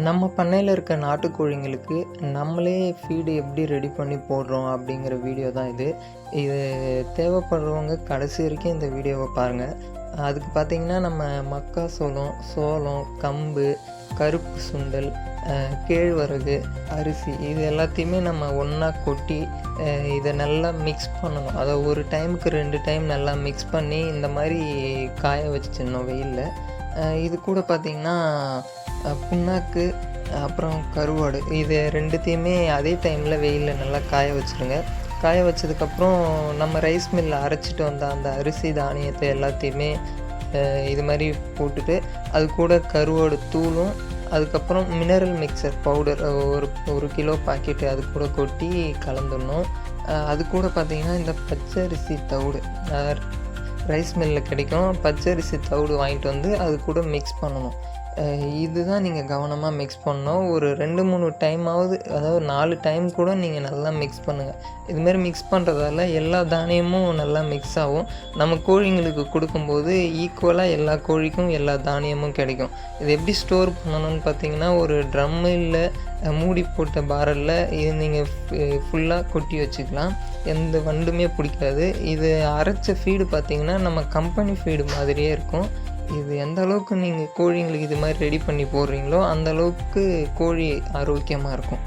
நம்ம பண்ணையில் இருக்க நாட்டுக்கோழிங்களுக்கு நம்மளே ஃபீடு எப்படி ரெடி பண்ணி போடுறோம் அப்படிங்கிற வீடியோ தான் இது. இது தேவைப்படுறவங்க கடைசி வரைக்கும் இந்த வீடியோவை பாருங்கள். அதுக்கு பார்த்திங்கன்னா நம்ம மக்காசோளம், சோளம், கம்பு, கருப்பு சுண்டல், கேழ்வரகு, அரிசி இது எல்லாத்தையுமே நம்ம ஒன்றா கொட்டி இதை நல்லா மிக்ஸ் பண்ணணும். அதை ஒரு டைமுக்கு 2 டைம் நல்லா மிக்ஸ் பண்ணி இந்த மாதிரி காய வச்சிடணும் வெயிலில். இது கூட பார்த்திங்கன்னா புண்ணாக்கு, அப்புறம் கருவாடு இது 2த்தையுமே அதே டைமில் வெயிலில் நல்லா காய வச்சுருங்க. காய வச்சதுக்கப்புறம் நம்ம ரைஸ் மில்லில் அரைச்சிட்டு வந்த அந்த அரிசி தானியத்தை எல்லாத்தையுமே இது மாதிரி போட்டுட்டு அது கூட கருவாடு தூளும், அதுக்கப்புறம் மினரல் மிக்சர் பவுடர் ஒரு கிலோ பாக்கெட்டு அது கூட கொட்டி கலந்துடணும். அது கூட பார்த்திங்கன்னா இந்த பச்சரிசி தவிடு ரைஸ் மில்லில் கிடைக்கும். பச்சரிசி தவிடு வாங்கிட்டு வந்து அது கூட மிக்ஸ் பண்ணணும். இதுதான் நீங்கள் கவனமாக மிக்ஸ் பண்ணணும். ஒரு 2-3 டைமாவது, அதாவது 4 டைம் கூட நீங்கள் நல்லா மிக்ஸ் பண்ணுங்கள். இதுமாரி மிக்ஸ் பண்ணுறதால எல்லா தானியமும் நல்லா மிக்ஸ் ஆகும். நம்ம கோழிங்களுக்கு கொடுக்கும்போது ஈக்குவலாக எல்லா கோழிக்கும் எல்லா தானியமும் கிடைக்கும். இது எப்படி ஸ்டோர் பண்ணணும்னு பார்த்தீங்கன்னா, ஒரு ட்ரம்மு இல்லை மூடி போட்ட பாரலில் இது நீங்கள் ஃபுல்லாக கொட்டி வச்சுக்கலாம். எந்த வண்டுமே பிடிக்காது. இது அரைச்ச ஃபீடு பார்த்திங்கன்னா நம்ம கம்பெனி ஃபீடு மாதிரியே இருக்கும். இது எந்த அளவுக்கு நீங்கள் கோழிங்களுக்கு இது மாதிரி ரெடி பண்ணி போடுறீங்களோ அந்த அளவுக்கு கோழி ஆரோக்கியமாக இருக்கும்.